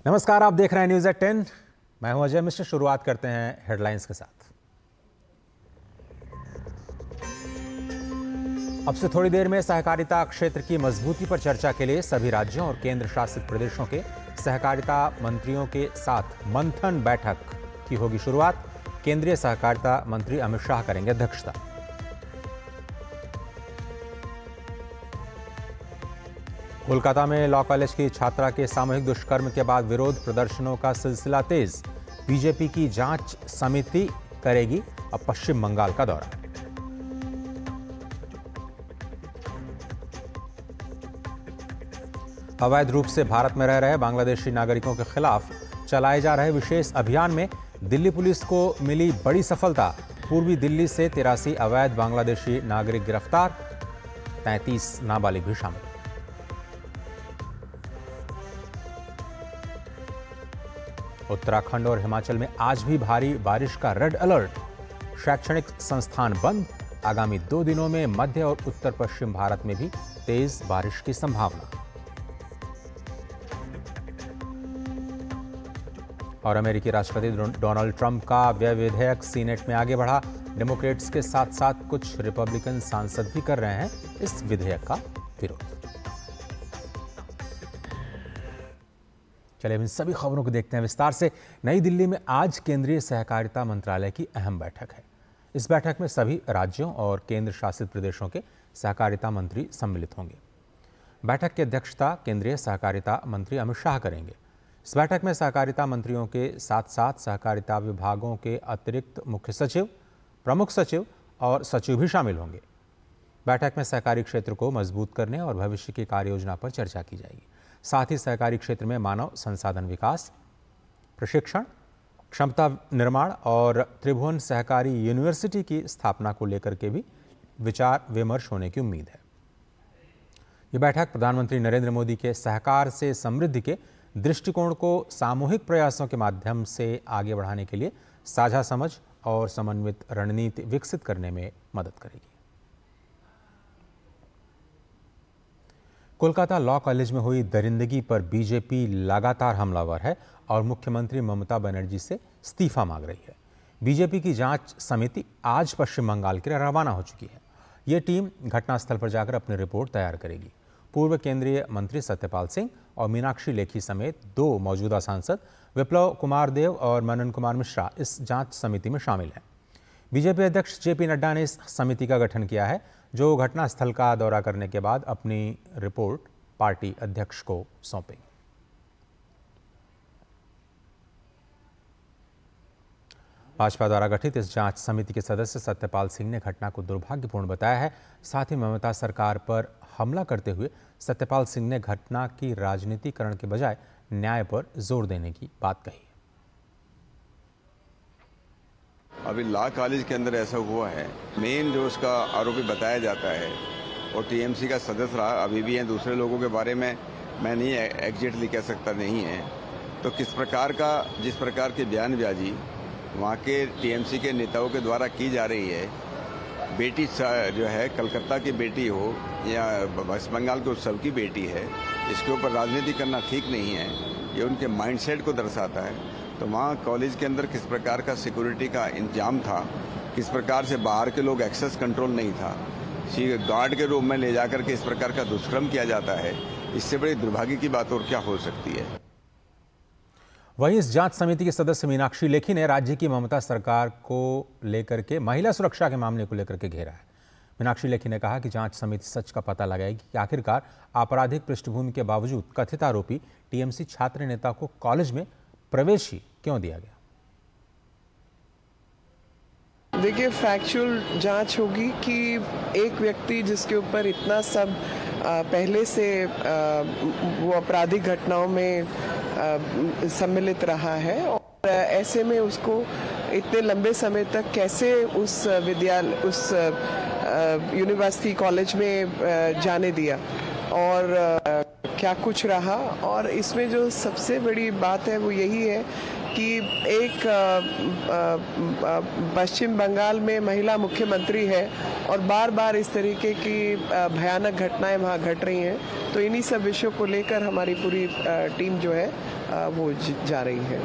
नमस्कार, आप देख रहे हैं न्यूज़ एट 10। मैं हूं अजय मिश्र। शुरुआत करते हैं हेडलाइंस के साथ। अब से थोड़ी देर में सहकारिता क्षेत्र की मजबूती पर चर्चा के लिए सभी राज्यों और केंद्र शासित प्रदेशों के सहकारिता मंत्रियों के साथ मंथन बैठक की होगी शुरुआत। केंद्रीय सहकारिता मंत्री अमित शाह करेंगे अध्यक्षता। कोलकाता में लॉ कॉलेज की छात्रा के सामूहिक दुष्कर्म के बाद विरोध प्रदर्शनों का सिलसिला तेज। बीजेपी की जांच समिति करेगी अब पश्चिम बंगाल का दौरा। अवैध रूप से भारत में रह रहे बांग्लादेशी नागरिकों के खिलाफ चलाए जा रहे विशेष अभियान में दिल्ली पुलिस को मिली बड़ी सफलता। पूर्वी दिल्ली से 83 अवैध बांग्लादेशी नागरिक गिरफ्तार, 33 नाबालिग भी शामिल। उत्तराखंड और हिमाचल में आज भी भारी बारिश का रेड अलर्ट। शैक्षणिक संस्थान बंद। आगामी 2 दिनों में मध्य और उत्तर पश्चिम भारत में भी तेज बारिश की संभावना। और अमेरिकी राष्ट्रपति डोनाल्ड ट्रंप का व्यय विधेयक सीनेट में आगे बढ़ा। डेमोक्रेट्स के साथ साथ कुछ रिपब्लिकन सांसद भी कर रहे हैं इस विधेयक का विरोध। चलिए इन सभी खबरों को देखते हैं विस्तार से। नई दिल्ली में आज केंद्रीय सहकारिता मंत्रालय की अहम बैठक है। इस बैठक में सभी राज्यों और केंद्र शासित प्रदेशों के सहकारिता मंत्री सम्मिलित होंगे। बैठक की अध्यक्षता केंद्रीय सहकारिता मंत्री अमित शाह करेंगे। इस बैठक में सहकारिता मंत्रियों के साथ साथ सहकारिता विभागों के अतिरिक्त मुख्य सचिव, प्रमुख सचिव और सचिव भी शामिल होंगे। बैठक में सहकारी क्षेत्र को मजबूत करने और भविष्य की कार्य योजना पर चर्चा की जाएगी। साथ ही सहकारी क्षेत्र में मानव संसाधन विकास, प्रशिक्षण, क्षमता निर्माण और त्रिभुवन सहकारी यूनिवर्सिटी की स्थापना को लेकर के भी विचार विमर्श होने की उम्मीद है। ये बैठक प्रधानमंत्री नरेंद्र मोदी के सहकार से समृद्धि के दृष्टिकोण को सामूहिक प्रयासों के माध्यम से आगे बढ़ाने के लिए साझा समझ और समन्वित रणनीति विकसित करने में मदद करेगी। कोलकाता लॉ कॉलेज में हुई दरिंदगी पर बीजेपी लगातार हमलावर है और मुख्यमंत्री ममता बनर्जी से इस्तीफा मांग रही है। बीजेपी की जांच समिति आज पश्चिम बंगाल के लिए रवाना हो चुकी है। ये टीम घटनास्थल पर जाकर अपनी रिपोर्ट तैयार करेगी। पूर्व केंद्रीय मंत्री सत्यपाल सिंह और मीनाक्षी लेखी समेत 2 मौजूदा सांसद विप्लव कुमार देव और मनन कुमार मिश्रा इस जांच समिति में शामिल हैं। बीजेपी अध्यक्ष जेपी नड्डा ने इस समिति का गठन किया है, जो घटनास्थल का दौरा करने के बाद अपनी रिपोर्ट पार्टी अध्यक्ष को सौंपेगी। भाजपा द्वारा गठित इस जांच समिति के सदस्य सत्यपाल सिंह ने घटना को दुर्भाग्यपूर्ण बताया है। साथ ही ममता सरकार पर हमला करते हुए सत्यपाल सिंह ने घटना की राजनीतिकरण के बजाय न्याय पर जोर देने की बात कही। अभी लॉ कॉलेज के अंदर ऐसा हुआ है, मेन जो उसका आरोपी बताया जाता है और टीएमसी का सदस्य रहा अभी भी है। दूसरे लोगों के बारे में मैं नहीं एग्जैक्टली कह सकता नहीं है। तो किस प्रकार का जिस प्रकार की बयानबाजी वहाँ के टीएमसी के नेताओं के द्वारा की जा रही है, बेटी जो है कलकत्ता की बेटी हो या वेस्ट बंगाल के उत्सव की बेटी है, इसके ऊपर राजनीति करना ठीक नहीं है। ये उनके माइंडसेट को दर्शाता है। तो वहाँ कॉलेज के अंदर किस प्रकार का सिक्योरिटी का इंतजाम था, किस प्रकार से बाहर के लोग एक्सेस कंट्रोल नहीं था, गार्ड के रूप में ले जाकर के इस प्रकार का दुष्कर्म किया जाता है, इससे बड़ी दुर्भाग्य की बात और क्या हो सकती है। वहीं इस जांच समिति के सदस्य मीनाक्षी लेखी ने राज्य की ममता सरकार को लेकर के महिला सुरक्षा के मामले को लेकर के घेरा है। मीनाक्षी लेखी ने कहा कि जांच समिति सच का पता लगाएगी कि आखिरकार आपराधिक पृष्ठभूमि के बावजूद कथित आरोपी टीएमसी छात्र नेता को कॉलेज में प्रवेश ही क्यों दिया गया। देखिए, फैक्चुअल जांच होगी कि एक व्यक्ति जिसके ऊपर इतना सब पहले से वो आपराधिक घटनाओं में सम्मिलित रहा है और ऐसे में उसको इतने लंबे समय तक कैसे उस यूनिवर्सिटी कॉलेज में जाने दिया और क्या कुछ रहा। और इसमें जो सबसे बड़ी बात है वो यही है कि एक पश्चिम बंगाल में महिला मुख्यमंत्री है और बार बार इस तरीके की भयानक घटनाएं वहाँ घट रही हैं। तो इन्हीं सब विषयों को लेकर हमारी पूरी टीम जो है वो जा रही है।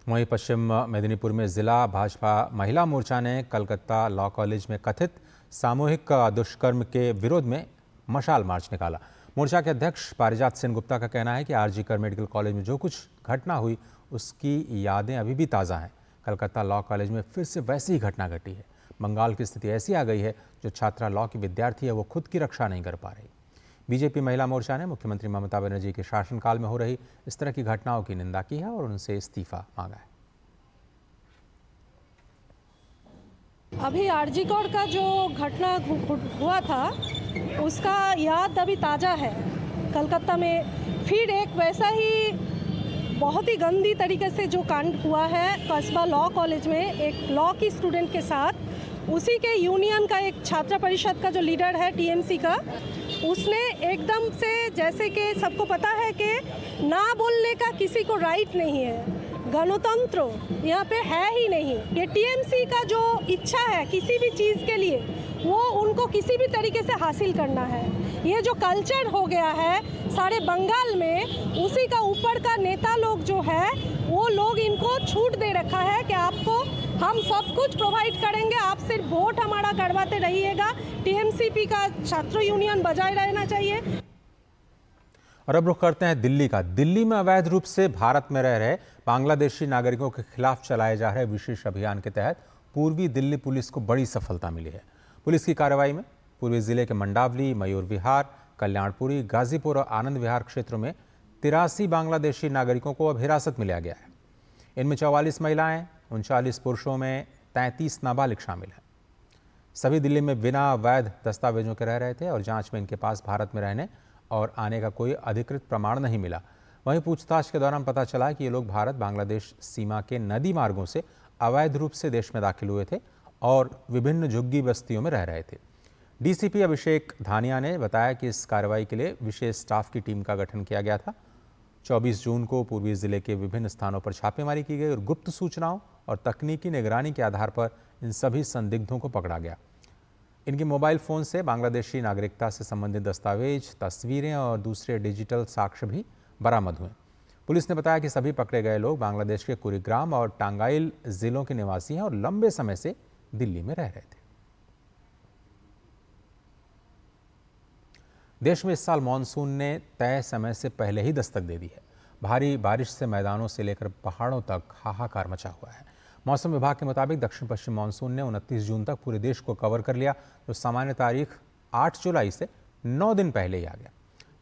वहीं पश्चिम मेदिनीपुर में जिला भाजपा महिला मोर्चा ने कलकत्ता लॉ कॉलेज में कथित सामूहिक दुष्कर्म के विरोध में मशाल मार्च निकाला। मोर्चा के अध्यक्ष पारिजात सेन गुप्ता का कहना है कि आरजी-कर मेडिकल कॉलेज में जो कुछ घटना हुई उसकी यादें अभी भी ताज़ा हैं। कलकत्ता लॉ कॉलेज में फिर से वैसी ही घटना घटी है। बंगाल की स्थिति ऐसी आ गई है, जो छात्रा लॉ की विद्यार्थी है वो खुद की रक्षा नहीं कर पा रही। बीजेपी महिला मोर्चा ने मुख्यमंत्री ममता बनर्जी के शासनकाल में हो रही इस तरह की घटनाओं की निंदा की है और उनसे इस्तीफा मांगा है। अभी आरजी-कर का जो घटना हुआ था उसका याद अभी ताज़ा है। कलकत्ता में फिर एक वैसा ही बहुत ही गंदी तरीके से जो कांड हुआ है कस्बा लॉ कॉलेज में एक लॉ की स्टूडेंट के साथ, उसी के यूनियन का एक छात्र परिषद का जो लीडर है टीएमसी का, उसने एकदम से, जैसे कि सबको पता है कि ना बोलने का किसी को राइट नहीं है, गणतंत्र यहाँ पे है ही नहीं। ये टीएमसी का जो इच्छा है किसी भी चीज़ के लिए वो उनको किसी भी तरीके से हासिल करना है। ये जो कल्चर हो गया है सारे बंगाल में, उसी का ऊपर का नेता लोग जो है वो लोग इनको छूट दे रखा है कि आपको हम सब कुछ प्रोवाइड करेंगे, आप सिर्फ वोट हमारा करवाते रहिएगा। टीएमसीपी का छात्र यूनियन बजाय रहना चाहिए। और अब रुख करते हैं दिल्ली का। दिल्ली में अवैध रूप से भारत में रह रहे बांग्लादेशी नागरिकों के खिलाफ चलाए जा रहे विशेष अभियान के तहत पूर्वी दिल्ली पुलिस को बड़ी सफलता मिली है। पुलिस की कार्रवाई में पूर्वी जिले के मंडावली, मयूर विहार, कल्याणपुरी, गाजीपुर और आनंद विहार क्षेत्रों में 83 बांग्लादेशी नागरिकों को अब हिरासत में लिया गया है। इनमें 44 महिलाएं, 39 पुरुषों में 33 नाबालिग शामिल हैं। सभी दिल्ली में बिना वैध दस्तावेजों के रह रहे थे और जांच में इनके पास भारत में रहने और आने का कोई अधिकृत प्रमाण नहीं मिला। वहीं पूछताछ के दौरान पता चला कि ये लोग भारत बांग्लादेश सीमा के नदी मार्गों से अवैध रूप से देश में दाखिल हुए थे और विभिन्न झुग्गी बस्तियों में रह रहे थे। डीसीपी अभिषेक धानिया ने बताया कि इस कार्रवाई के लिए विशेष स्टाफ की टीम का गठन किया गया था। 24 जून को पूर्वी जिले के विभिन्न स्थानों पर छापेमारी की गई और गुप्त सूचनाओं और तकनीकी निगरानी के आधार पर इन सभी संदिग्धों को पकड़ा गया। इनके मोबाइल फ़ोन से बांग्लादेशी नागरिकता से संबंधित दस्तावेज, तस्वीरें और दूसरे डिजिटल साक्ष्य भी बरामद हुए। पुलिस ने बताया कि सभी पकड़े गए लोग बांग्लादेश के कुरीग्राम और टांगाइल जिलों के निवासी हैं और लंबे समय से दिल्ली में रह रहे थे। देश में इस साल मानसून ने तय समय से पहले ही दस्तक दे दी है। भारी बारिश से मैदानों से लेकर पहाड़ों तक हाहाकार मचा हुआ है। मौसम विभाग के मुताबिक दक्षिण पश्चिम मानसून ने 29 जून तक पूरे देश को कवर कर लिया, जो सामान्य तारीख 8 जुलाई से 9 दिन पहले ही आ गया।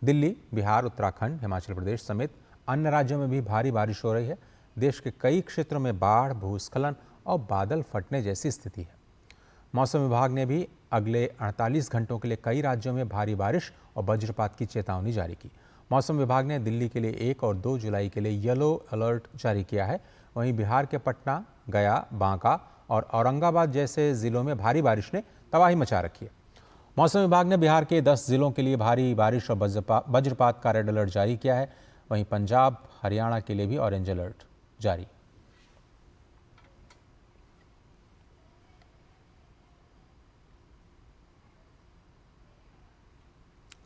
दिल्ली, बिहार, उत्तराखंड, हिमाचल प्रदेश समेत अन्य राज्यों में भी भारी बारिश हो रही है। देश के कई क्षेत्रों में बाढ़, भूस्खलन और बादल फटने जैसी स्थिति है। मौसम विभाग ने भी अगले 48 घंटों के लिए कई राज्यों में भारी बारिश और वज्रपात की चेतावनी जारी की। मौसम विभाग ने दिल्ली के लिए 1 और 2 जुलाई के लिए येलो अलर्ट जारी किया है। वहीं बिहार के पटना, गया, बांका और औरंगाबाद जैसे जिलों में भारी बारिश ने तबाही मचा रखी है। मौसम विभाग ने बिहार के 10 जिलों के लिए भारी बारिश और वज्रपात का रेड अलर्ट जारी किया है। वहीं पंजाब, हरियाणा के लिए भी ऑरेंज अलर्ट जारी।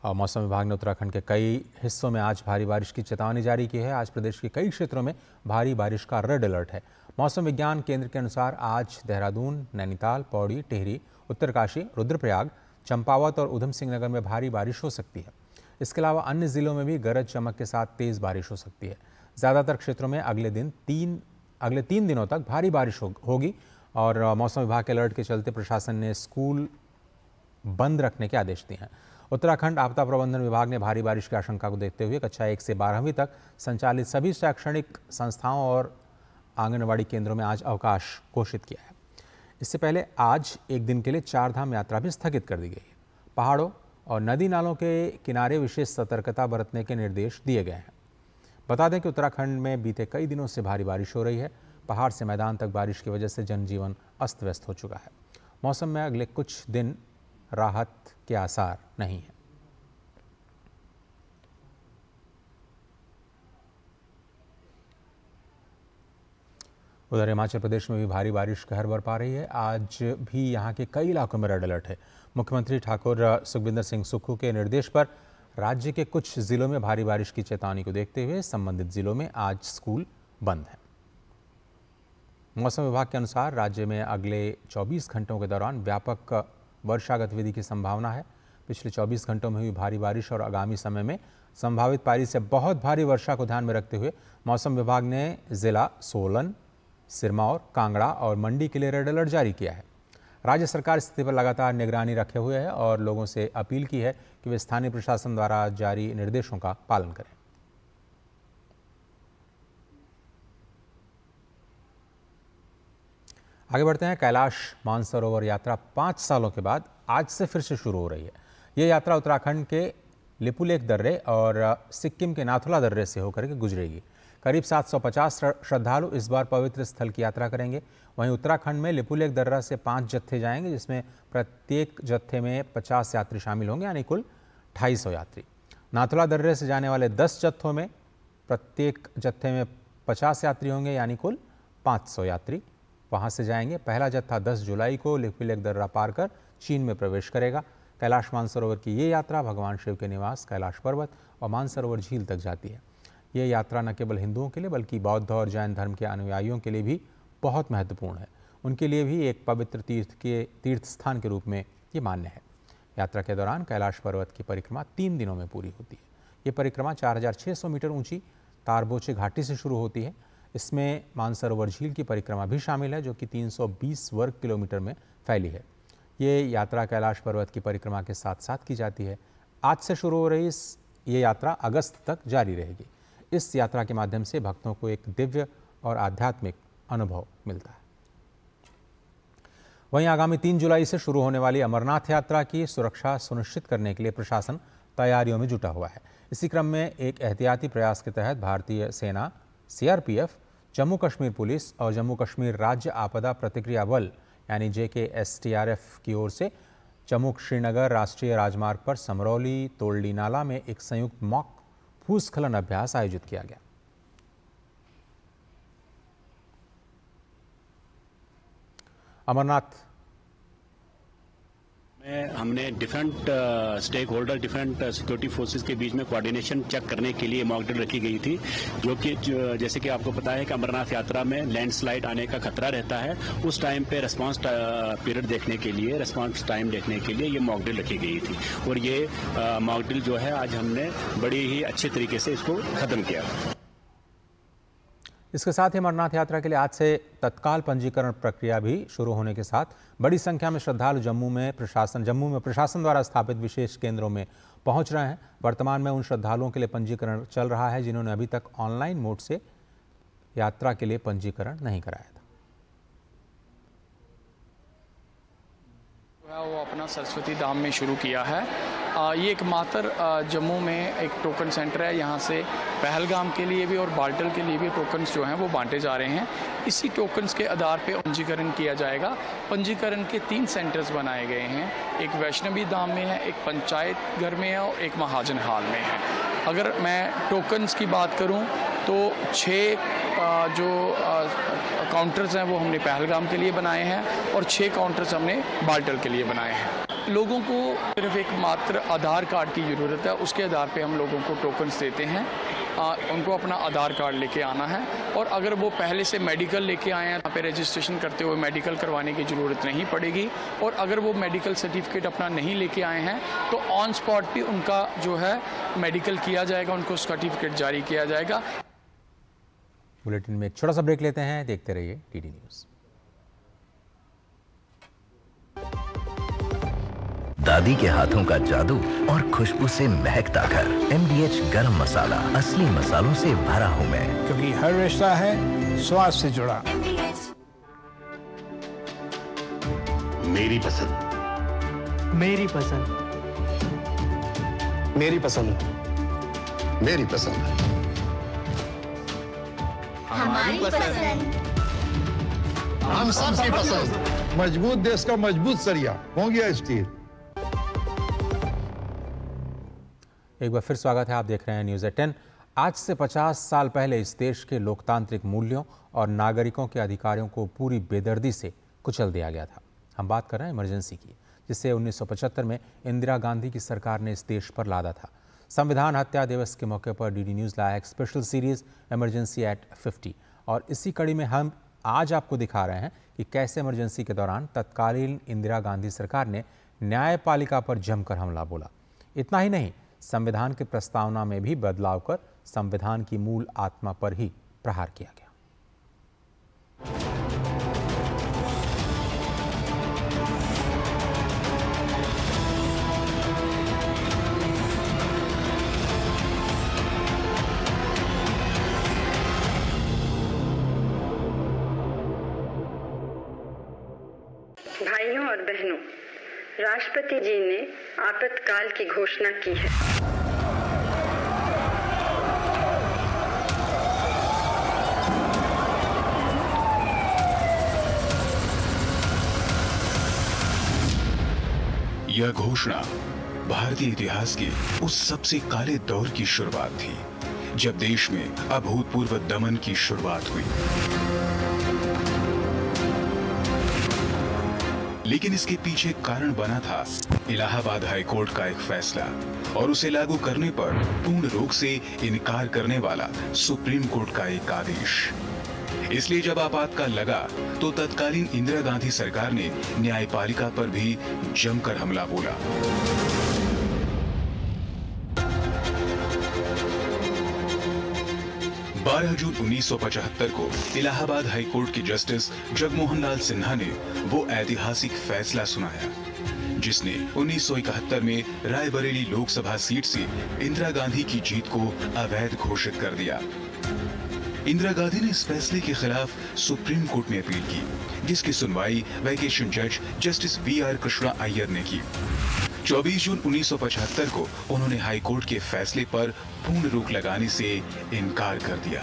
और मौसम विभाग ने उत्तराखंड के कई हिस्सों में आज भारी बारिश की चेतावनी जारी की है। आज प्रदेश के कई क्षेत्रों में भारी बारिश का रेड अलर्ट है। मौसम विज्ञान केंद्र के अनुसार आज देहरादून, नैनीताल, पौड़ी, टिहरी, उत्तरकाशी, रुद्रप्रयाग, चंपावत और उधम सिंह नगर में भारी बारिश हो सकती है। इसके अलावा अन्य जिलों में भी गरज चमक के साथ तेज़ बारिश हो सकती है। ज़्यादातर क्षेत्रों में अगले 3 दिनों तक भारी बारिश होगी और मौसम विभाग के अलर्ट के चलते प्रशासन ने स्कूल बंद रखने के आदेश दिए हैं। उत्तराखंड आपदा प्रबंधन विभाग ने भारी बारिश की आशंका को देखते हुए कक्षा 1 से 12वीं तक संचालित सभी शैक्षणिक संस्थाओं और आंगनवाड़ी केंद्रों में आज अवकाश घोषित किया है। इससे पहले आज एक दिन के लिए 4 धाम यात्रा भी स्थगित कर दी गई है। पहाड़ों और नदी नालों के किनारे विशेष सतर्कता बरतने के निर्देश दिए गए हैं। बता दें कि उत्तराखंड में बीते कई दिनों से भारी बारिश हो रही है। पहाड़ से मैदान तक बारिश की वजह से जनजीवन अस्त व्यस्त हो चुका है। मौसम में अगले कुछ दिन राहत के आसार नहीं है। उधर हिमाचल प्रदेश में भी भारी बारिश कहर बरपा रही है। आज भी यहाँ के कई इलाकों में रेड अलर्ट है। मुख्यमंत्री ठाकुर सुखविंदर सिंह सुक्खू के निर्देश पर राज्य के कुछ जिलों में भारी बारिश की चेतावनी को देखते हुए संबंधित जिलों में आज स्कूल बंद है। मौसम विभाग के अनुसार राज्य में अगले 24 घंटों के दौरान व्यापक वर्षा गतिविधि की संभावना है। पिछले 24 घंटों में हुई भारी बारिश और आगामी समय में संभावित पारी से बहुत भारी वर्षा को ध्यान में रखते हुए मौसम विभाग ने जिला सोलन, सिरमौर, कांगड़ा और मंडी के लिए रेड अलर्ट जारी किया है। राज्य सरकार स्थिति पर लगातार निगरानी रखे हुए है और लोगों से अपील की है कि वे स्थानीय प्रशासन द्वारा जारी निर्देशों का पालन करें। आगे बढ़ते हैं। कैलाश मानसरोवर यात्रा 5 सालों के बाद आज से फिर से शुरू हो रही है। ये यात्रा उत्तराखंड के लिपुलेख दर्रे और सिक्किम के नाथुला दर्रे से होकर के गुजरेगी। करीब 750 श्रद्धालु इस बार पवित्र स्थल की यात्रा करेंगे। वहीं उत्तराखंड में लिपुलेख दर्रा से 5 जत्थे जाएंगे, जिसमें प्रत्येक जत्थे में 50 यात्री शामिल होंगे, यानी कुल 250 यात्री। नाथुला दर्रे से जाने वाले 10 जत्थों में प्रत्येक जत्थे में 50 यात्री होंगे, यानी कुल 500 यात्री वहां से जाएंगे। पहला जत्था 10 जुलाई को लिपुलेख दर्रा पार कर चीन में प्रवेश करेगा। कैलाश मानसरोवर की ये यात्रा भगवान शिव के निवास कैलाश पर्वत और मानसरोवर झील तक जाती है। ये यात्रा न केवल हिंदुओं के लिए बल्कि बौद्ध और जैन धर्म के अनुयायियों के लिए भी बहुत महत्वपूर्ण है। उनके लिए भी एक पवित्र तीर्थ स्थान के रूप में ये मान्य है। यात्रा के दौरान कैलाश पर्वत की परिक्रमा 3 दिनों में पूरी होती है। ये परिक्रमा 4600 मीटर ऊंची तारबोचे घाटी से शुरू होती है। इसमें मानसरोवर झील की परिक्रमा भी शामिल है, जो कि 320 वर्ग किलोमीटर में फैली है। ये यात्रा कैलाश पर्वत की परिक्रमा के साथ साथ की जाती है। आज से शुरू हो रही ये यात्रा अगस्त तक जारी रहेगी। इस यात्रा के माध्यम से भक्तों को एक दिव्य और आध्यात्मिक अनुभव मिलता है। वहीं आगामी 3 जुलाई से शुरू होने वाली अमरनाथ यात्रा की सुरक्षा सुनिश्चित करने के लिए प्रशासन तैयारियों में जुटा हुआ है। इसी क्रम में एक एहतियाती प्रयास के तहत भारतीय सेना, सीआरपीएफ, जम्मू कश्मीर पुलिस और जम्मू कश्मीर राज्य आपदा प्रतिक्रिया बल यानी JKSTRF की ओर से जम्मू श्रीनगर राष्ट्रीय राजमार्ग पर समरौली तोलडी नाला में एक संयुक्त मॉक भूस्खलन अभ्यास आयोजित किया गया। अमरनाथ में हमने different stakeholder, different security forces के बीच में कोऑर्डिनेशन चेक करने के लिए मॉक ड्रिल रखी गई थी, जो कि जैसे कि आपको पता है कि अमरनाथ यात्रा में लैंडस्लाइड आने का खतरा रहता है। उस टाइम पे रेस्पॉन्स पीरियड देखने के लिए, रेस्पॉन्स टाइम देखने के लिए ये मॉक ड्रिल रखी गई थी और ये मॉक ड्रिल जो है आज हमने बड़ी ही अच्छे तरीके से इसको खत्म किया। इसके साथ ही अमरनाथ यात्रा के लिए आज से तत्काल पंजीकरण प्रक्रिया भी शुरू होने के साथ बड़ी संख्या में श्रद्धालु जम्मू में प्रशासन द्वारा स्थापित विशेष केंद्रों में पहुंच रहे हैं। वर्तमान में उन श्रद्धालुओं के लिए पंजीकरण चल रहा है जिन्होंने अभी तक ऑनलाइन मोड से यात्रा के लिए पंजीकरण नहीं कराया था। वो अपना सरस्वती धाम में शुरू किया है। ये एकमात्र जम्मू में एक टोकन सेंटर है। यहाँ से पहलगाम के लिए भी और बाल्टल के लिए भी टोकन्स जो हैं वो बांटे जा रहे हैं। इसी टोकन्स के आधार पे पंजीकरण किया जाएगा। पंजीकरण के 3 सेंटर्स बनाए गए हैं। एक वैष्णवी धाम में है, एक पंचायत घर में है और एक महाजन हाल में है। अगर मैं टोकन्स की बात करूँ तो 6 जो काउंटर्स हैं वो हमने पहलगाम के लिए बनाए हैं और 6 काउंटर्स हमने बाल्टल के लिए बनाए हैं। लोगों को सिर्फ एक मात्र आधार कार्ड की ज़रूरत है। उसके आधार पे हम लोगों को टोकन्स देते हैं। उनको अपना आधार कार्ड लेके आना है और अगर वो पहले से मेडिकल लेके आए हैं, यहाँ पे रजिस्ट्रेशन करते हुए मेडिकल करवाने की ज़रूरत नहीं पड़ेगी। और अगर वो मेडिकल सर्टिफिकेट अपना नहीं लेके आए हैं तो ऑन स्पॉट भी उनका जो है मेडिकल किया जाएगा, उनको सर्टिफिकेट जारी किया जाएगा। बुलेटिन में एक छोटा सा ब्रेक लेते हैं, देखते रहिए DD न्यूज़। दादी के हाथों का जादू और खुशबू से महकता घर। MDH गरम मसाला, असली मसालों से भरा हूँ मैं, क्योंकि हर रिश्ता है स्वाद से जुड़ा। मेरी पसंद, मेरी पसंद, मेरी पसंद, मेरी पसंद, हमारी पसंद, हम सबकी पसंद। मजबूत देश का मजबूत सरिया होंगे स्टील। एक बार फिर स्वागत है, आप देख रहे हैं न्यूज़ 18। आज से 50 साल पहले इस देश के लोकतांत्रिक मूल्यों और नागरिकों के अधिकारों को पूरी बेदर्दी से कुचल दिया गया था। हम बात कर रहे हैं इमरजेंसी की, जिसे 1975 में इंदिरा गांधी की सरकार ने इस देश पर लादा था। संविधान हत्या दिवस के मौके पर डीडी न्यूज़ लाया एक स्पेशल सीरीज इमरजेंसी एट 50 और इसी कड़ी में हम आज आपको दिखा रहे हैं कि कैसे इमरजेंसी के दौरान तत्कालीन इंदिरा गांधी सरकार ने न्यायपालिका पर जमकर हमला बोला। इतना ही नहीं, संविधान की प्रस्तावना में भी बदलाव कर संविधान की मूल आत्मा पर ही प्रहार किया गया। भाइयों और बहनों, राष्ट्रपति जी ने आपातकाल की घोषणा की है। यह घोषणा भारतीय इतिहास के उस सबसे काले दौर की शुरुआत थी, जब देश में अभूतपूर्व दमन की शुरुआत हुई। लेकिन इसके पीछे कारण बना था इलाहाबाद हाई कोर्ट का एक फैसला और उसे लागू करने पर पूर्ण रोक से इनकार करने वाला सुप्रीम कोर्ट का एक आदेश। इसलिए जब आपातकाल लगा तो तत्कालीन इंदिरा गांधी सरकार ने न्यायपालिका पर भी जमकर हमला बोला। जून 1975 को इलाहाबाद हाई कोर्ट के जस्टिस जगमोहन लाल सिन्हा ने वो ऐतिहासिक फैसला सुनाया, जिसने 1971 में रायबरेली लोकसभा सीट से इंदिरा गांधी की जीत को अवैध घोषित कर दिया। इंदिरा गांधी ने इस फैसले के खिलाफ सुप्रीम कोर्ट में अपील की, जिसकी सुनवाई वैकेशन जज जस्टिस वी.आर. कृष्णा अय्यर ने की। 24 जून 1975 को उन्होंने हाई कोर्ट के फैसले पर पूर्ण रोक लगाने से इनकार कर दिया,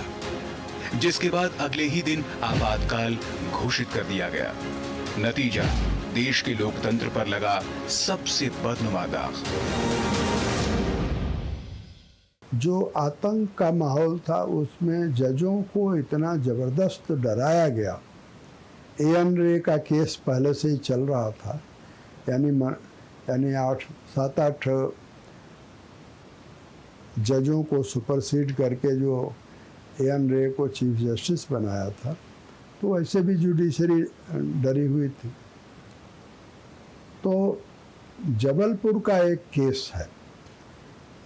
जिसके बाद अगले ही दिन आपातकाल घोषित कर दिया गया। नतीजा, देश के लोकतंत्र पर लगा सबसे बदनुमा दाग। जो आतंक का माहौल था उसमें जजों को इतना जबरदस्त डराया गया। एएन रे का केस पहले से ही चल रहा था, यानी 7-8 जजों को सुपरसीड करके जो एएन रे को चीफ जस्टिस बनाया था, तो ऐसे भी जुडिशरी डरी हुई थी। तो जबलपुर का एक केस है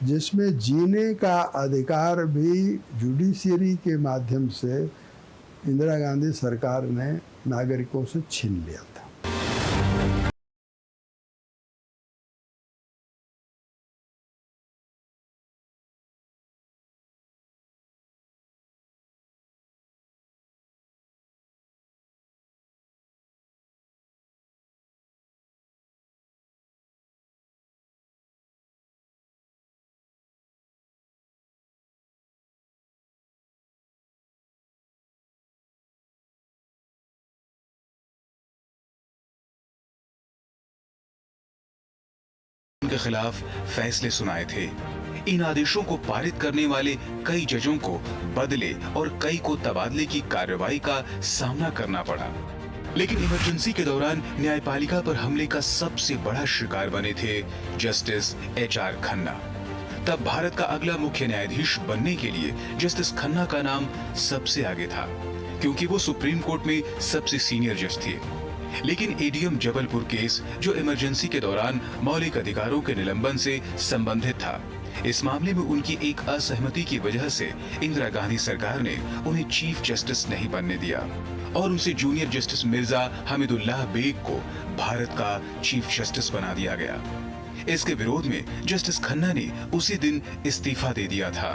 जिसमें जीने का अधिकार भी जुडिशरी के माध्यम से इंदिरा गांधी सरकार ने नागरिकों से छीन लिया था। के खिलाफ फैसले सुनाए थे। इन आदेशों को पारित करने वाले कई जजों को बदले और कई को तबादले की कार्रवाई का सामना करना पड़ा। लेकिन इमरजेंसी के दौरान न्यायपालिका पर हमले का सबसे बड़ा शिकार बने थे जस्टिस एच.आर. खन्ना। तब भारत का अगला मुख्य न्यायाधीश बनने के लिए जस्टिस खन्ना का नाम सबसे आगे था, क्योंकि वो सुप्रीम कोर्ट में सबसे सीनियर जज थे। लेकिन एडीएम जबलपुर केस, जो इमरजेंसी के दौरान मौलिक अधिकारों के निलंबन से संबंधित था, इस मामले में उनकी एक असहमति की वजह से इंदिरा गांधी सरकार ने उन्हें चीफ जस्टिस नहीं बनने दिया और उनसे जूनियर जस्टिस मिर्जा हमीदुल्लाह बेग को भारत का चीफ जस्टिस बना दिया गया। इसके विरोध में जस्टिस खन्ना ने उसी दिन इस्तीफा दे दिया था।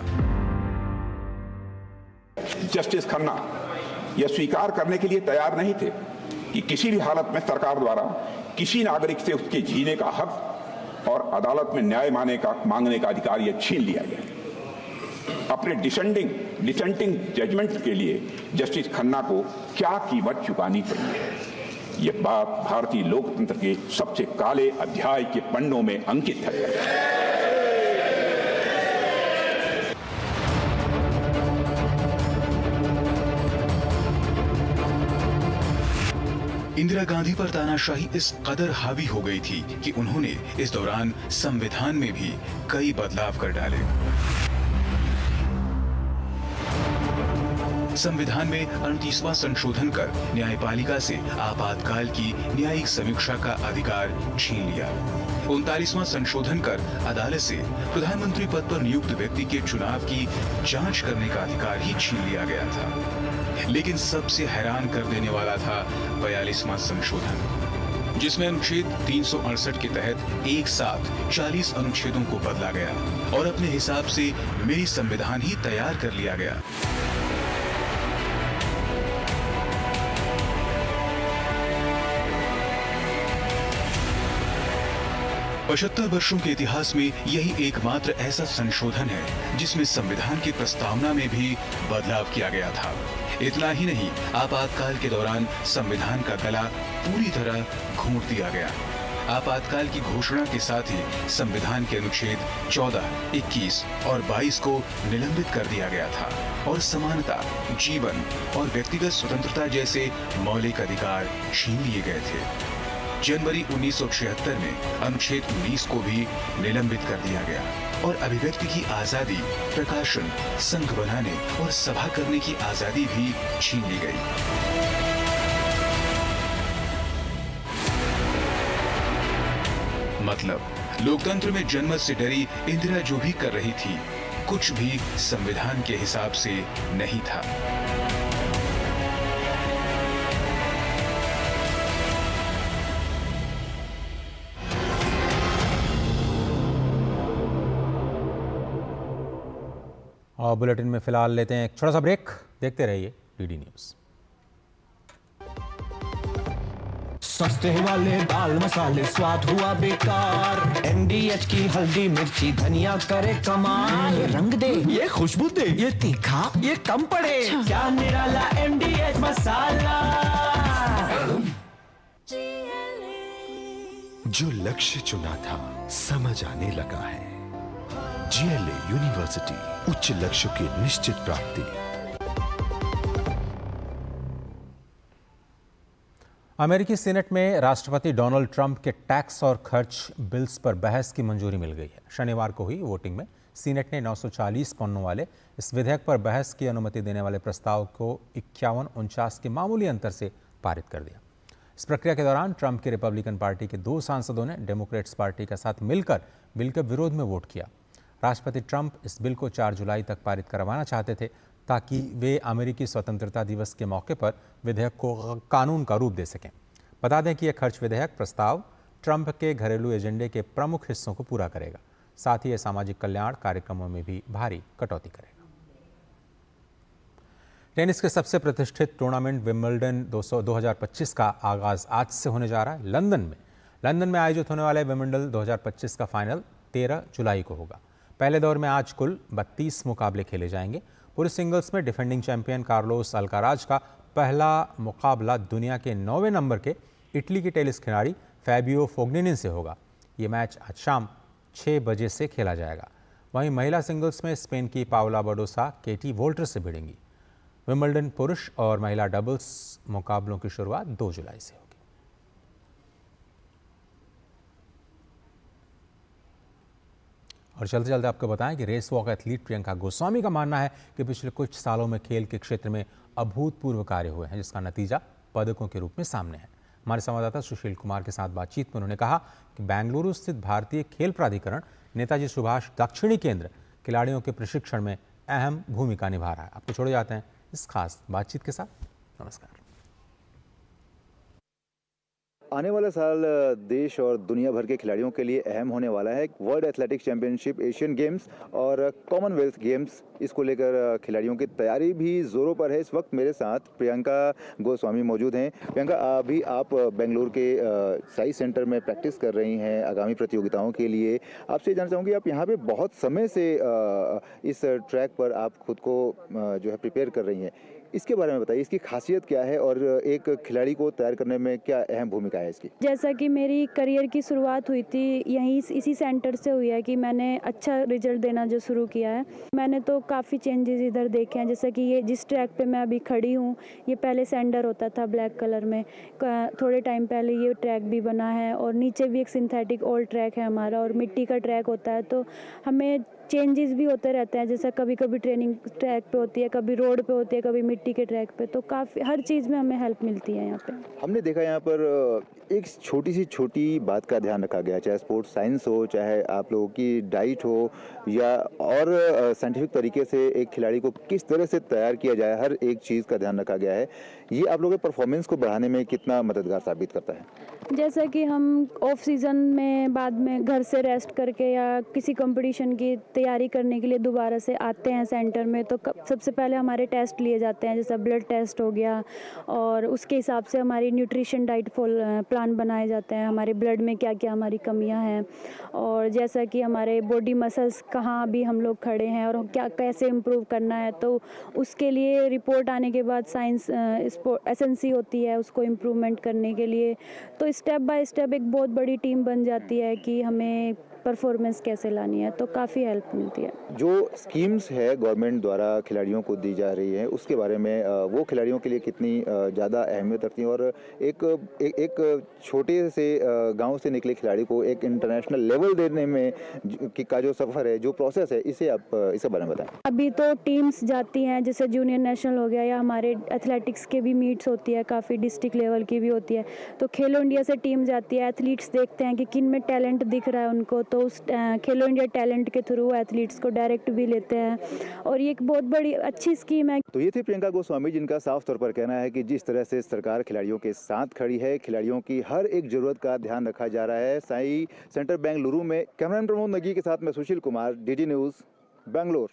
जस्टिस खन्ना यह स्वीकार करने के लिए तैयार नहीं थे कि किसी भी हालत में सरकार द्वारा किसी नागरिक से उसके जीने का हक और अदालत में न्याय मांगने का अधिकार यह छीन लिया गया। अपने डिसेंटिंग जजमेंट के लिए जस्टिस खन्ना को क्या कीमत चुकानी पड़ी, यह बात भारतीय लोकतंत्र के सबसे काले अध्याय के पन्नों में अंकित है। इंदिरा गांधी पर तानाशाही इस कदर हावी हो गई थी कि उन्होंने इस दौरान संविधान में भी कई बदलाव कर डाले। संविधान में 38वां संशोधन कर न्यायपालिका से आपातकाल की न्यायिक समीक्षा का अधिकार छीन लिया। 39वां संशोधन कर अदालत से प्रधानमंत्री पद पर नियुक्त व्यक्ति के चुनाव की जांच करने का अधिकार ही छीन लिया गया था। लेकिन सबसे हैरान कर देने वाला था 42वां संशोधन, जिसमें अनुच्छेद 368 के तहत एक साथ 40 अनुच्छेदों को बदला गया और अपने हिसाब से मिनी संविधान ही तैयार कर लिया गया। पचहत्तर वर्षों के इतिहास में यही एकमात्र ऐसा संशोधन है जिसमें संविधान की प्रस्तावना में भी बदलाव किया गया था। इतना ही नहीं, आपातकाल के दौरान संविधान का गला पूरी तरह घोंट दिया गया। आपातकाल की घोषणा के साथ ही संविधान के अनुच्छेद 14, 21 और 22 को निलंबित कर दिया गया था और समानता, जीवन और व्यक्तिगत स्वतंत्रता जैसे मौलिक अधिकार छीन लिए गए थे। जनवरी 1976 में अनुच्छेद 19 को भी निलंबित कर दिया गया और अभिव्यक्ति की आजादी, प्रकाशन, संघ बनाने और सभा करने की आजादी भी छीन ली गई। मतलब लोकतंत्र में जनमत से डरी इंदिरा जो भी कर रही थी, कुछ भी संविधान के हिसाब से नहीं था। और बुलेटिन में फिलहाल लेते हैं एक छोटा सा ब्रेक। देखते रहिए डीडी न्यूज़। सस्ते वाले दाल मसाले स्वाद हुआ बेकार। MDH की हल्दी मिर्ची धनिया करे कमाल। ये रंग दे, ये खुशबू दे, ये तीखा, ये कम पड़े। क्या निराला MDH मसाला। जो लक्ष्य चुना था समझ आने लगा है। GLA यूनिवर्सिटी, उच्च लक्ष्यों की निश्चित प्राप्ति। अमेरिकी सीनेट में राष्ट्रपति डोनाल्ड ट्रंप के टैक्स और खर्च बिल्स पर बहस की मंजूरी मिल गई है। शनिवार को हुई वोटिंग में सीनेट ने 940 पन्नों वाले इस विधेयक पर बहस की अनुमति देने वाले प्रस्ताव को 51-49 के मामूली अंतर से पारित कर दिया। इस प्रक्रिया के दौरान ट्रंप की रिपब्लिकन पार्टी के 2 सांसदों ने डेमोक्रेट्स पार्टी के साथ मिलकर बिल के विरोध में वोट किया। राष्ट्रपति ट्रंप इस बिल को 4 जुलाई तक पारित करवाना चाहते थे ताकि वे अमेरिकी स्वतंत्रता दिवस के मौके पर विधेयक को कानून का रूप दे सकें। बता दें कि यह खर्च विधेयक प्रस्ताव ट्रंप के घरेलू एजेंडे के प्रमुख हिस्सों को पूरा करेगा। साथ ही यह सामाजिक कल्याण कार्यक्रमों में भी भारी कटौती करेगा। टेनिस के सबसे प्रतिष्ठित टूर्नामेंट विंबलडन 2025 का आगाज आज से होने जा रहा है। लंदन में आयोजित होने वाले विंबलडन 2025 का फाइनल 13 जुलाई को होगा। पहले दौर में आज कुल 32 मुकाबले खेले जाएंगे। पुरुष सिंगल्स में डिफेंडिंग चैंपियन कार्लोस अल्काराज का पहला मुकाबला दुनिया के 9वें नंबर के इटली के टेनिस खिलाड़ी फैबियो फोग्निनी से होगा। ये मैच आज शाम 6 बजे से खेला जाएगा। वहीं महिला सिंगल्स में स्पेन की पाउला बाडोसा केटी वोल्टर से भिड़ेंगी। विंबलडन पुरुष और महिला डबल्स मुकाबलों की शुरुआत 2 जुलाई से होगी। और चलते चलते आपको बताएं कि race walk athlete Priyanka Goswami का मानना है कि पिछले कुछ सालों में खेल के क्षेत्र में अभूतपूर्व कार्य हुए हैं, जिसका नतीजा पदकों के रूप में सामने है। हमारे संवाददाता सुशील कुमार के साथ बातचीत में उन्होंने कहा कि बेंगलुरु स्थित भारतीय खेल प्राधिकरण नेताजी सुभाष दक्षिणी केंद्र खिलाड़ियों के प्रशिक्षण में अहम भूमिका निभा रहा है। आपको छोड़े जाते हैं इस खास बातचीत के साथ। नमस्कार। आने वाला साल देश और दुनिया भर के खिलाड़ियों के लिए अहम होने वाला है। World athletics championship, Asian games और कॉमनवेल्थ गेम्स, इसको लेकर खिलाड़ियों की तैयारी भी जोरों पर है। इस वक्त मेरे साथ प्रियंका गोस्वामी मौजूद हैं। प्रियंका, अभी आप बेंगलुरु के साई सेंटर में प्रैक्टिस कर रही हैं आगामी प्रतियोगिताओं के लिए। आपसे जानना चाहूँगी, आप यहाँ पे बहुत समय से इस ट्रैक पर आप खुद को जो है प्रिपेयर कर रही हैं। इसके बारे में बताइए, इसकी खासियत क्या है और एक खिलाड़ी को तैयार करने में क्या अहम भूमिका है इसकी? जैसा कि मेरी करियर की शुरुआत हुई थी यहीं इसी सेंटर से हुई है कि मैंने अच्छा रिजल्ट देना जो शुरू किया है। मैंने तो काफ़ी चेंजेस इधर देखे हैं, जैसे कि ये जिस ट्रैक पे मैं अभी खड़ी हूँ ये पहले सैंडर होता था ब्लैक कलर में, थोड़े टाइम पहले ये ट्रैक भी बना है और नीचे भी एक सिंथेटिक ओल्ड ट्रैक है हमारा और मिट्टी का ट्रैक होता है। तो हमें चेंजेस भी होते रहते हैं, जैसे कभी कभी ट्रेनिंग ट्रैक पे होती है, कभी रोड पे होती है, कभी मिट्टी के ट्रैक पे, तो काफ़ी हर चीज़ में हमें हेल्प मिलती है यहाँ पे। हमने देखा यहाँ पर एक छोटी बात का ध्यान रखा गया, चाहे स्पोर्ट्स साइंस हो, चाहे आप लोगों की डाइट हो या और साइंटिफिक तरीके से एक खिलाड़ी को किस तरह से तैयार किया जाए, हर एक चीज़ का ध्यान रखा गया है। ये आप लोगों के परफॉर्मेंस को बढ़ाने में कितना मददगार साबित करता है? जैसा कि हम ऑफ सीज़न में बाद में घर से रेस्ट करके या किसी कंपटीशन की तैयारी करने के लिए दोबारा से आते हैं सेंटर में, तो सबसे पहले हमारे टेस्ट लिए जाते हैं, जैसा ब्लड टेस्ट हो गया और उसके हिसाब से हमारी न्यूट्रिशन डाइट प्लान बनाए जाते हैं, हमारे ब्लड में क्या क्या हमारी कमियां हैं और जैसा कि हमारे बॉडी मसल्स कहाँ भी हम लोग खड़े हैं और क्या कैसे इम्प्रूव करना है, तो उसके लिए रिपोर्ट आने के बाद साइंस एसएनसी होती है उसको इम्प्रूवमेंट करने के लिए। तो स्टेप बाय स्टेप एक बहुत बड़ी टीम बन जाती है कि हमें परफॉर्मेंस कैसे लानी है, तो काफ़ी हेल्प मिलती है। जो स्कीम्स है गवर्नमेंट द्वारा खिलाड़ियों को दी जा रही है उसके बारे में वो खिलाड़ियों के लिए कितनी ज़्यादा अहमियत रखती हैं और एक छोटे से गांव से निकले खिलाड़ी को एक इंटरनेशनल लेवल देने में का जो सफ़र है, जो प्रोसेस है, इसे बारे में बताएं। अभी तो टीम्स जाती हैं, जैसे जूनियर नेशनल हो गया या हमारे एथलेटिक्स के भी मीट्स होती है, काफ़ी डिस्ट्रिक्ट लेवल की भी होती है, तो खेलो इंडिया से टीम जाती है, एथलीट्स देखते हैं कि किन में टैलेंट दिख रहा है उनको, तो उस खेलो इंडिया टैलेंट के थ्रू एथलीट्स को डायरेक्ट भी लेते हैं और ये एक बहुत बड़ी अच्छी स्कीम है। तो ये थी प्रियंका गोस्वामी, जिनका साफ तौर पर कहना है कि जिस तरह से सरकार खिलाड़ियों के साथ खड़ी है, खिलाड़ियों की हर एक जरूरत का ध्यान रखा जा रहा है। साई सेंटर बेंगलुरु में कैमरामैन प्रमोद नगी के साथ मैं सुशील कुमार, डीडी न्यूज़, बेंगलुरु।